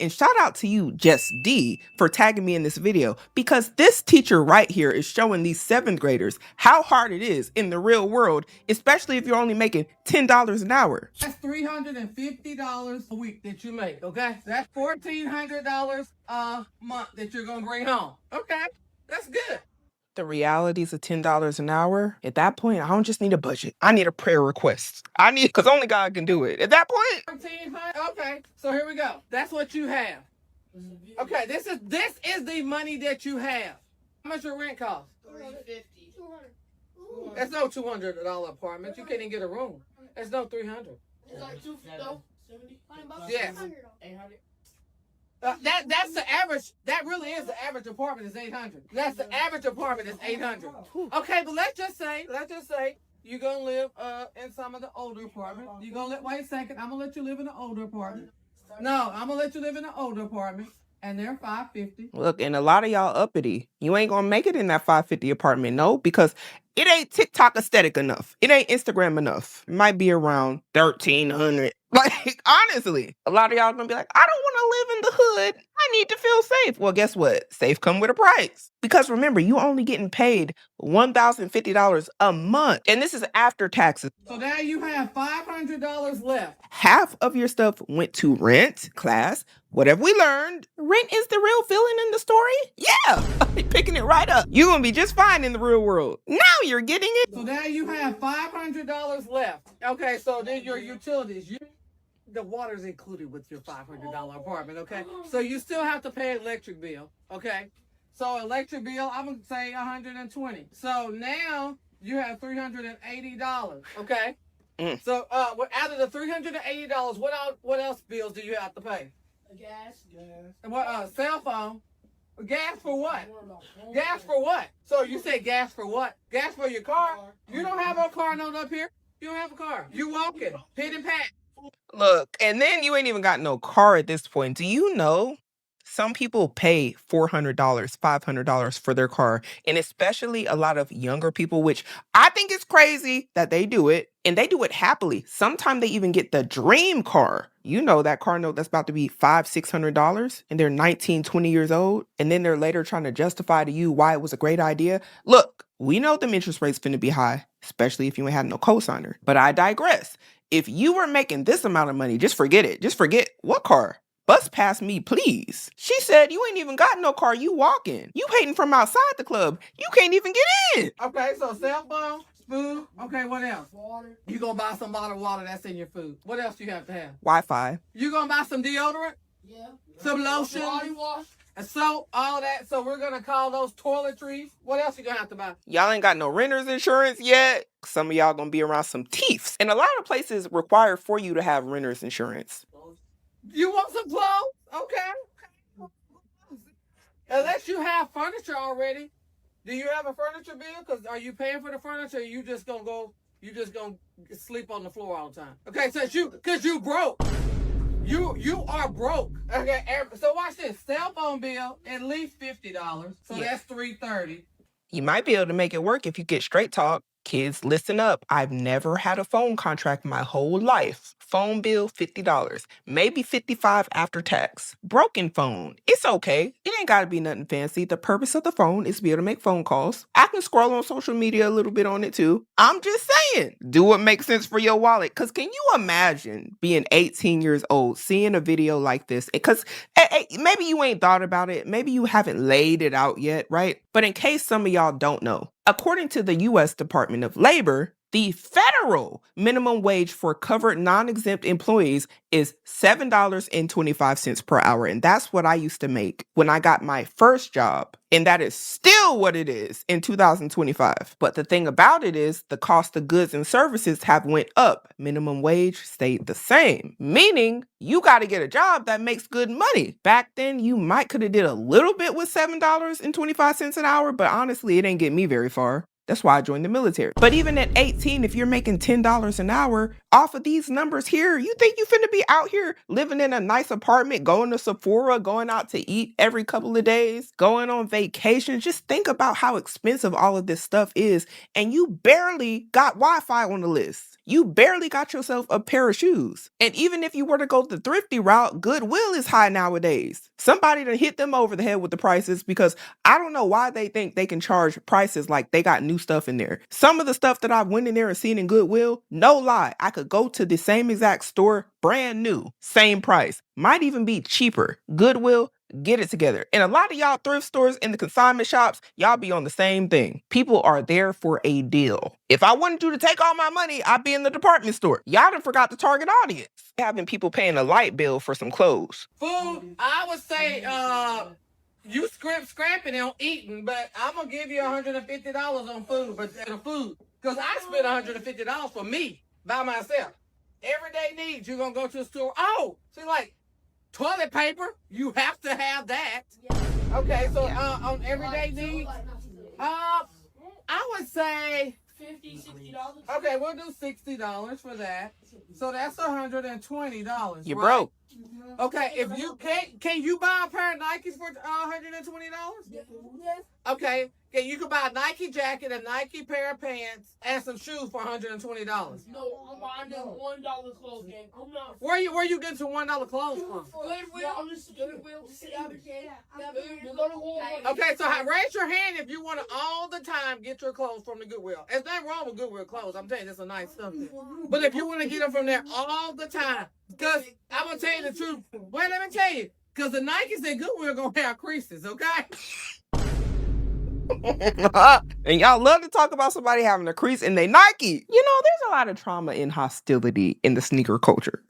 And shout out to you, Jess D, for tagging me in this video, because this teacher right here is showing these 7th graders how hard it is in the real world, especially if you're only making $10 an hour. That's $350 a week that you make, okay? That's $1,400 a month that you're gonna bring home. Okay, that's good. The realities of $10 an hour, at that point, I don't just need a budget. I need a prayer request. Because only God can do it. At that point. 1,400. Okay, so here we go. That's what you have. Okay, this is the money that you have. How much your rent cost? $350. That's no $200 apartment. You can't even get a room. That's no $300. It's like $270. Yes. 800. That's the average. That really is the average apartment is 800. That's the average apartment is 800. Okay, but let's just say you're gonna live in some of the older apartments. You're gonna wait a second. I'm gonna let you live in the older apartment. No, I'm gonna let you live in the older apartment, and they're $550. Look, and a lot of y'all uppity. You ain't gonna make it in that $550 apartment, no, because it ain't TikTok aesthetic enough. It ain't Instagram enough. It might be around $1,300. Like, honestly, a lot of y'all gonna be like, I don't want to live in the hood. I need to feel safe. Well, guess what? Safe come with a price. Because remember, you only getting paid $1,050 a month. And this is after taxes. So now you have $500 left. Half of your stuff went to rent, class. What have we learned? Rent is the real villain in the story? Yeah, picking it right up. You're gonna be just fine in the real world. Now you're getting it. So now you have $500 left. Okay, so then your utilities. The water's included with your $500 apartment, okay? So you still have to pay electric bill, okay? So electric bill, I'm gonna say $120. So now you have $380, okay? So out of the $380, what else bills do you have to pay? Gas. And what cell phone? Gas for what? Gas for what? So you say gas for what? Gas for your car? You don't have a car note up here. You don't have a car. You walking, pit and pat. Look, and then you ain't even got no car at this point. Do you know some people pay $400, $500 for their car, and especially a lot of younger people, which I think is crazy that they do it, and they do it happily. Sometimes they even get the dream car. You know, that car note that's about to be $500, $600, and they're 19, 20 years old, and then they're later trying to justify to you why it was a great idea. Look, we know them interest rates finna be high, especially if you ain't had no cosigner. But I digress. If you were making this amount of money, just forget it. Just forget what car. Bus past me, please. She said you ain't even got no car. You walking. You hating from outside the club. You can't even get in. Okay, so cell phone, food. Okay, what else? Water. You gonna buy some bottled water that's in your food. What else you have to have? Wi-Fi. You gonna buy some deodorant? Yeah. Some lotion? Body wash. And soap, all that. So we're gonna call those toiletries. What else you gonna have to buy? Y'all ain't got no renter's insurance yet. Some of y'all gonna be around some thieves. And a lot of places require for you to have renter's insurance. You want some clothes? Okay. Unless you have furniture already. Do you have a furniture bill? Because are you paying for the furniture, or you just gonna sleep on the floor all the time? Okay, because you broke. You are broke. Okay, so watch this. Cell phone bill, at least $50. So that's $330. You might be able to make it work if you get straight talk. Kids, listen up. I've never had a phone contract my whole life. Phone bill, $50. Maybe $55 after tax. Broken phone. It's okay. It ain't gotta be nothing fancy. The purpose of the phone is to be able to make phone calls. I can scroll on social media a little bit on it too. I'm just saying, do what makes sense for your wallet. Cause can you imagine being 18 years old, seeing a video like this? Cause maybe you ain't thought about it. Maybe you haven't laid it out yet, right? But in case some of y'all don't know, according to the U.S. Department of Labor, the federal minimum wage for covered non-exempt employees is $7.25 per hour. And that's what I used to make when I got my first job. And that is still what it is in 2025. But the thing about it is the cost of goods and services have went up. Minimum wage stayed the same, meaning you got to get a job that makes good money. Back then, you might could have did a little bit with $7.25 an hour, but honestly, it ain't get me very far. That's why I joined the military. But even at 18, if you're making $10 an hour off of these numbers here, you think you finna be out here living in a nice apartment, going to Sephora, going out to eat every couple of days, going on vacation? Just think about how expensive all of this stuff is. And you barely got Wi-Fi on the list. You barely got yourself a pair of shoes. And even if you were to go the thrifty route, Goodwill is high nowadays. Somebody done hit them over the head with the prices, because I don't know why they think they can charge prices like they got new stuff in there. Some of the stuff that I've went in there and seen in Goodwill, no lie, I could go to the same exact store, brand new, same price. Might even be cheaper. Goodwill, get it together. And a lot of y'all thrift stores in the consignment shops, y'all be on the same thing. People are there for a deal. If I wanted you to take all my money, I'd be in the department store. Y'all done forgot the target audience. Having people paying a light bill for some clothes. Food, I would say, you scrapping on eating, but I'm gonna give you $150 on food, because I spent $150 for me by myself. Everyday needs, you're gonna go to the store. Oh, see, like toilet paper, you have to have that. Okay, so on everyday needs, I would say $50, $60. okay, we'll do $60 for that. So that's $120. You right? broke. Okay, if you can you buy a pair of Nikes for $120? Yes. Okay, you can buy a Nike jacket, a Nike pair of pants, and some shoes for $120. No, I'm buying them $1 clothes, gang. I'm not. Where you getting some $1 clothes from? Goodwill. I'm just Goodwill. You're gonna Walmart. Okay, so raise your hand if you want to all the time get your clothes from the Goodwill. There's nothing wrong with Goodwill clothes. I'm telling you, that's a nice stuff there. But if you want to get them from there all the time, because I'm gonna tell you the truth. Wait, let me tell you, because the Nikes at Goodwill gonna have creases, okay? And y'all love to talk about somebody having a crease in their Nike. You know, there's a lot of trauma and hostility in the sneaker culture.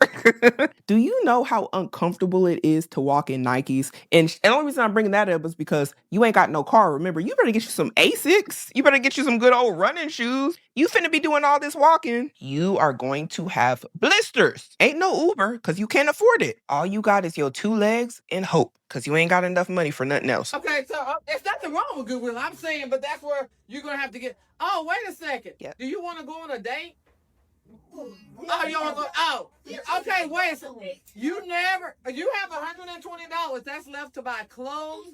Do you know how uncomfortable it is to walk in Nikes? And the only reason I'm bringing that up is because you ain't got no car. Remember, you better get you some Asics. You better get you some good old running shoes. You finna be doing all this walking. You are going to have blisters. Ain't no Uber, because you can't afford it. All you got is your 2 legs and hope, because you ain't got enough money for nothing else. Okay, so there's nothing wrong with Goodwill. I'm saying, but that's where you're gonna have to get. Oh, wait a second. Yeah. Do you want to go on a date? Oh, you want to go? Oh, okay. Wait a second. You have $120 that's left to buy clothes.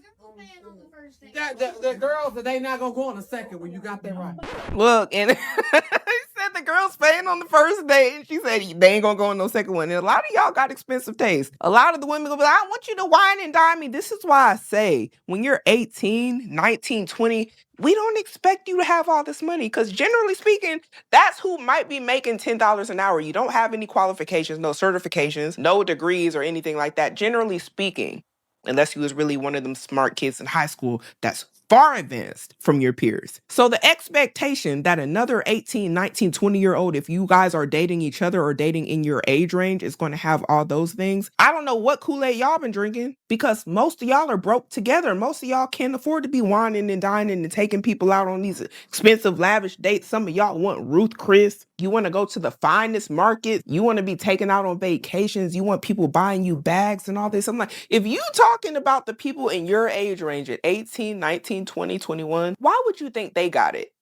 The girls, they not gonna go on a second when you got that right. Look, and he said the girl's paying on the first date, and she said they ain't gonna go on no second one. And a lot of y'all got expensive taste. A lot of the women go be like, I want you to wine and dine me. This is why I say, when you're 18, 19, 20, we don't expect you to have all this money, because generally speaking, that's who might be making $10 an hour. You don't have any qualifications, no certifications, no degrees or anything like that, generally speaking, unless you was really one of them smart kids in high school that's far advanced from your peers. So the expectation that another 18, 19, 20-year-old, if you guys are dating each other or dating in your age range, is going to have all those things. I don't know what Kool-Aid y'all been drinking, because most of y'all are broke together. Most of y'all can't afford to be whining and dining and taking people out on these expensive, lavish dates. Some of y'all want Ruth Chris. You want to go to the finest market. You want to be taken out on vacations. You want people buying you bags and all this. I'm like, if you talking about the people in your age range at 18, 19, 20, 21, why would you think they got it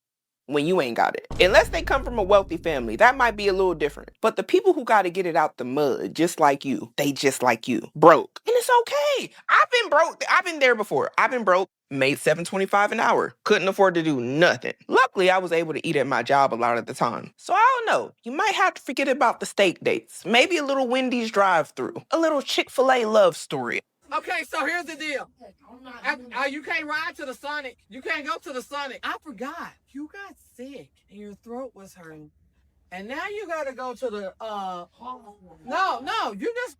when you ain't got it? Unless they come from a wealthy family, that might be a little different. But the people who got to get it out the mud, just like you, they just like you, broke. And it's okay. I've been broke. I've been there before. I've been broke, made $7.25 an hour, couldn't afford to do nothing. Luckily, I was able to eat at my job a lot of the time. So I don't know. You might have to forget about the steak dates. Maybe a little Wendy's drive-thru, a little Chick-fil-A love story. Okay, so here's the deal. You can't ride to the Sonic. You can't go to the Sonic. I forgot. You got sick and your throat was hurting. And now you gotta go to the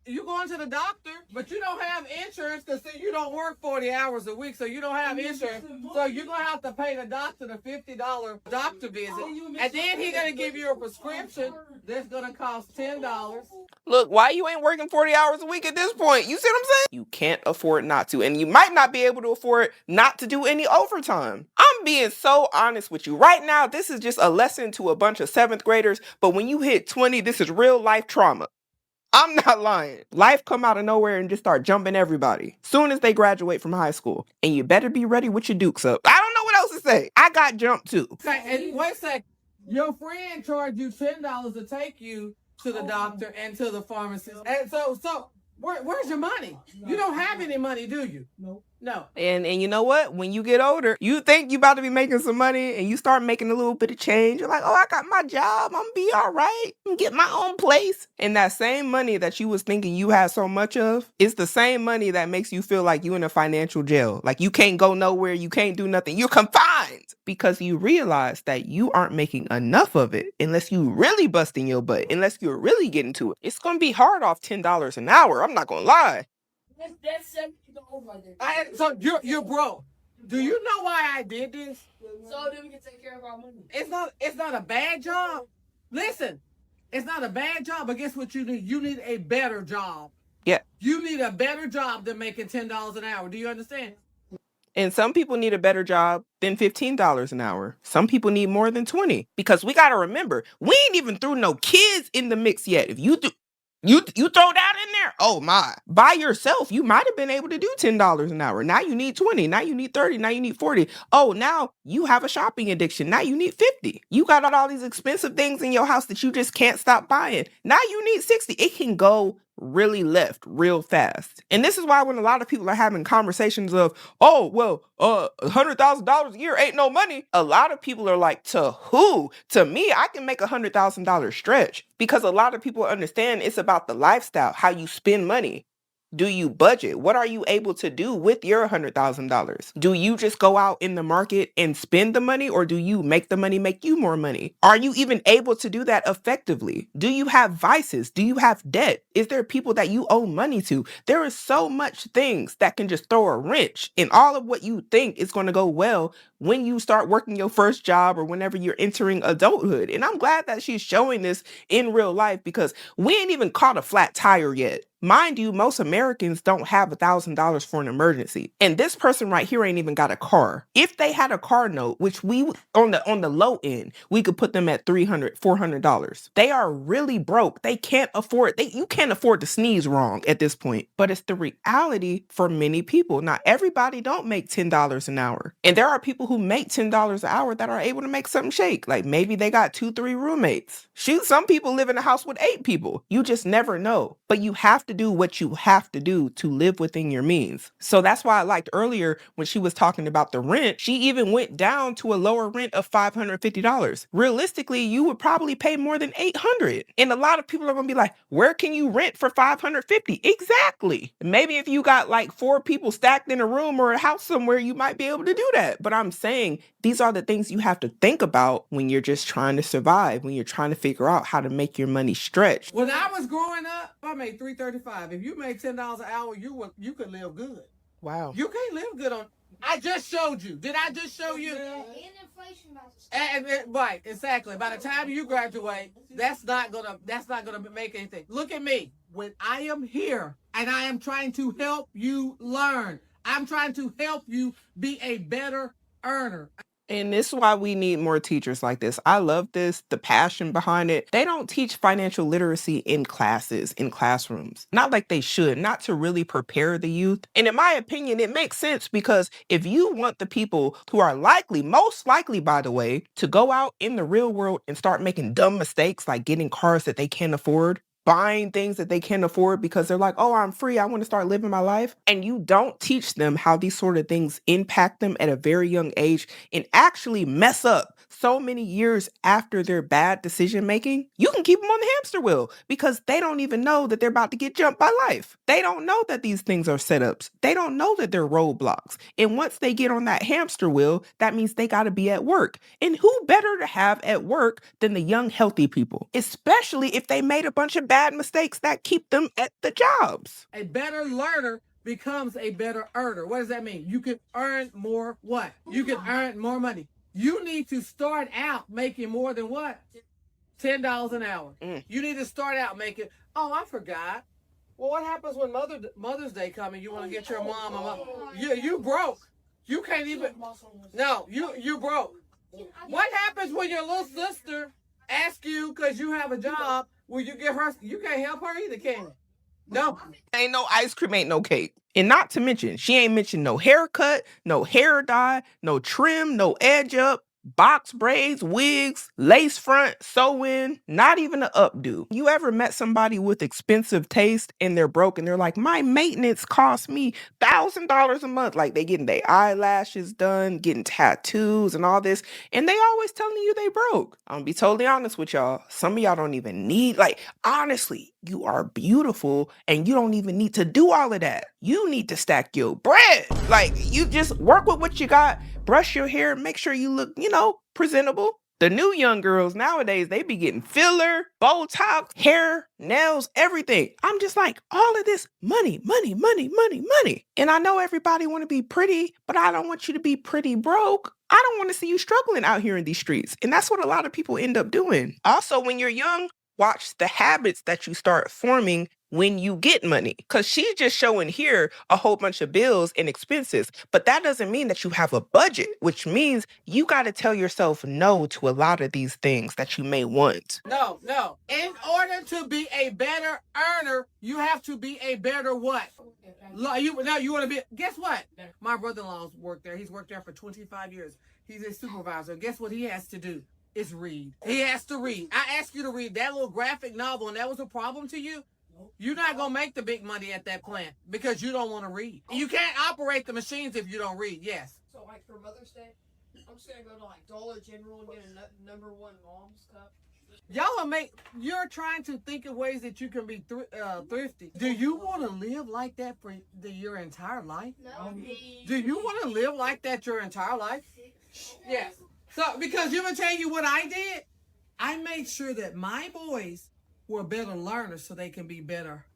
you going to the doctor, but you don't have insurance, because you don't work 40 hours a week, so you don't have insurance. So you're gonna have to pay the doctor the $50 doctor visit. And then he's gonna give you a prescription that's gonna cost $10. Look, why you ain't working 40 hours a week at this point? You see what I'm saying? You can't afford not to. And you might not be able to afford not to do any overtime. I'm being so honest with you. Right now, this is just a lesson to a bunch of 7th graders. But when you hit 20, this is real life trauma. I'm not lying. Life come out of nowhere and just start jumping everybody soon as they graduate from high school. And you better be ready with your dukes up. I don't know what else supposed to say? I got jumped too. Okay, and wait a second. Your friend charged you $10 to take you to the doctor and to the pharmacist. And so where's your money? You don't have any money, do you? No. And you know what? When you get older, you think you about to be making some money and you start making a little bit of change. You're like, oh, I got my job. I'm gonna be all right. I'm gonna get my own place. And that same money that you was thinking you had so much of, it's the same money that makes you feel like you in a financial jail. Like you can't go nowhere. You can't do nothing. You're confined because you realize that you aren't making enough of it unless you really busting your butt, unless you're really getting to it. It's gonna be hard off $10 an hour. I'm not gonna lie. That's $70 right there. So you're broke. Do you know why I did this? So then we can take care of our money. It's not a bad job. Listen, it's not a bad job, but guess what you need? You need a better job. Yeah. You need a better job than making $10 an hour. Do you understand? And some people need a better job than $15 an hour. Some people need more than 20. Because we got to remember, we ain't even threw no kids in the mix yet. If you do, you throw that in there, oh my. By yourself, you might have been able to do $10 an hour. Now you need 20. Now you need 30. Now you need 40. Oh, now you have a shopping addiction. Now you need 50. You got all these expensive things in your house that you just can't stop buying. Now you need 60. It can go really left real fast. And this is why when a lot of people are having conversations of, oh, well, $100,000 a year ain't no money. A lot of people are like, to who? To me, I can make $100,000 stretch, because a lot of people understand it's about the lifestyle, how you spend money. Do you budget? What are you able to do with your $100,000? Do you just go out in the market and spend the money, or do you make the money make you more money? Are you even able to do that effectively? Do you have vices? Do you have debt? Is there people that you owe money to? There is so much things that can just throw a wrench in all of what you think is going to go well when you start working your first job or whenever you're entering adulthood. And I'm glad that she's showing this in real life, because we ain't even caught a flat tire yet. Mind you, most Americans don't have $1,000 for an emergency. And this person right here ain't even got a car. If they had a car note, which we on the low end, we could put them at $300, $400. They are really broke. They can't afford, you can't afford to sneeze wrong at this point. But it's the reality for many people. Not everybody don't make $10 an hour. And there are people who make $10 an hour that are able to make something shake. Like maybe they got 2-3 roommates. Shoot, some people live in a house with 8 people. You just never know. But you have to do what you have to do to live within your means. So that's why I liked earlier when she was talking about the rent, she even went down to a lower rent of $550. Realistically, you would probably pay more than $800. And a lot of people are going to be like, where can you rent for $550? Exactly. Maybe if you got like 4 people stacked in a room or a house somewhere, you might be able to do that. But I'm saying these are the things you have to think about when you're just trying to survive, when you're trying to figure out how to make your money stretch. When I was growing up, I made $335. If you made $10 an hour, you could live good. Wow. You can't live good on. I just showed you. Did I just show you? And inflation matches. And right, exactly. By the time you graduate, that's not gonna make anything. Look at me. When I am here and I am trying to help you learn, I'm trying to help you be a better earner. And this is why we need more teachers like this. I love this, the passion behind it. They don't teach financial literacy in classes, in classrooms. Not like they should, not to really prepare the youth. And in my opinion, it makes sense, because if you want the people who are likely, most likely, by the way, to go out in the real world and start making dumb mistakes like getting cars that they can't afford, buying things that they can't afford because they're like, oh, I'm free, I want to start living my life. And you don't teach them how these sort of things impact them at a very young age and actually mess up so many years after their bad decision making, you can keep them on the hamster wheel, because they don't even know that they're about to get jumped by life. They don't know that these things are setups. They don't know that they're roadblocks. And once they get on that hamster wheel, that means they got to be at work. And who better to have at work than the young, healthy people, especially if they made a bunch of bad mistakes that keep them at the jobs. A better learner becomes a better earner. What does that mean? You can earn more what? You can earn more money. You need to start out making more than what? $10 an hour. You need to start out making, oh, I forgot. Well, what happens when Mother's Day comes and you want to get your mom? You broke. You can't even, no, you broke. What happens when your little sister asks you, because you have a job, will you get her, you can't help her either, can you? No. Ain't no ice cream, ain't no cake. And not to mention, she ain't mentioned no haircut, no hair dye, no trim, no edge up, box braids, wigs, lace front, sew-in, not even an updo. You ever met somebody with expensive taste and they're broke and they're like, my maintenance costs me $1,000 a month. Like they getting their eyelashes done, getting tattoos and all this. And they always telling you they broke. I'm gonna be totally honest with y'all. Some of y'all don't even need, like, honestly, you are beautiful and you don't even need to do all of that. You need to stack your bread. Like, you just work with what you got, brush your hair, make sure you look, presentable. The new young girls nowadays, they be getting filler, Botox, hair, nails, everything. I'm just like, all of this money, money, money, money, money. And I know everybody want to be pretty, but I don't want you to be pretty broke. I don't want to see you struggling out here in these streets. And that's what a lot of people end up doing. Also, when you're young, watch the habits that you start forming when you get money. Because she's just showing here a whole bunch of bills and expenses. But that doesn't mean that you have a budget, which means you got to tell yourself no to a lot of these things that you may want. No. In order to be a better earner, you have to be a better what? You want to be, guess what? My brother-in-law's worked there. He's worked there for 25 years. He's a supervisor. Guess what he has to do? Is read. He has to read. I asked you to read that little graphic novel and that was a problem to you? You're not going to make the big money at that plant because you don't want to read. You can't operate the machines if you don't read, yes. So like for Mother's Day, I'm just going to go to like Dollar General and get a number one mom's cup. You're trying to think of ways that you can be thrifty. Do you want to live like that for your entire life? No. Do you want to live like that your entire life? Yes. So, because you want to tell you what I did? I made sure that my boys were better learners so they can be better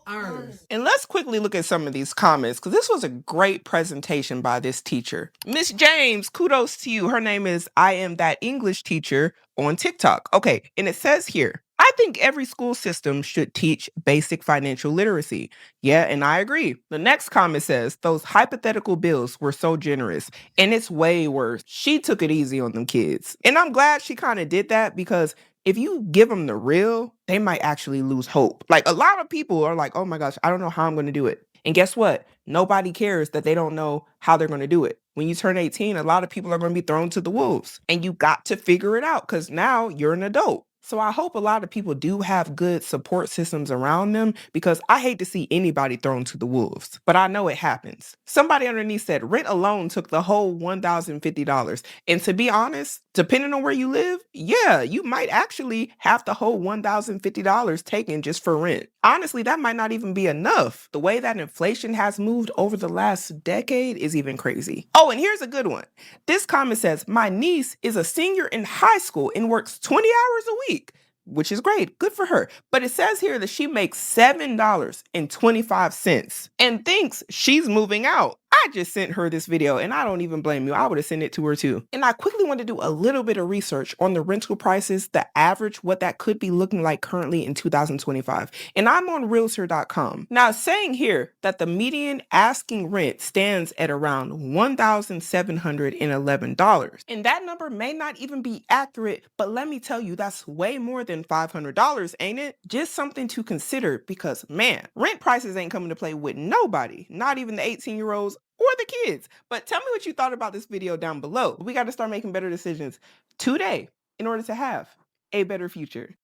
earners. And let's quickly look at some of these comments because this was a great presentation by this teacher. Miss James, kudos to you. Her name is I Am That English Teacher on TikTok. Okay, and it says here, I think every school system should teach basic financial literacy. Yeah, and I agree. The next comment says, those hypothetical bills were so generous, and it's way worse. She took it easy on them kids. And I'm glad she kind of did that because if you give them the real, they might actually lose hope. Like a lot of people are like, oh my gosh, I don't know how I'm going to do it. And guess what? Nobody cares that they don't know how they're going to do it. When you turn 18, a lot of people are going to be thrown to the wolves. And you got to figure it out because now you're an adult. So I hope a lot of people do have good support systems around them because I hate to see anybody thrown to the wolves. But I know it happens. Somebody underneath said rent alone took the whole $1,050. And to be honest, depending on where you live, yeah, you might actually have the whole $1,050 taken just for rent. Honestly, that might not even be enough. The way that inflation has moved over the last decade is even crazy. Oh, and here's a good one. This comment says, my niece is a senior in high school and works 20 hours a week, which is great. Good for her. But it says here that she makes $7.25 and thinks she's moving out. I just sent her this video and I don't even blame you. I would have sent it to her too. And I quickly want to do a little bit of research on the rental prices, the average, what that could be looking like currently in 2025. And I'm on realtor.com. Now it's saying here that the median asking rent stands at around $1,711. And that number may not even be accurate, but let me tell you, that's way more than $500, ain't it? Just something to consider because man, rent prices ain't coming to play with nobody, not even the 18-year-olds or the kids. But tell me what you thought about this video down below. We got to start making better decisions today in order to have a better future.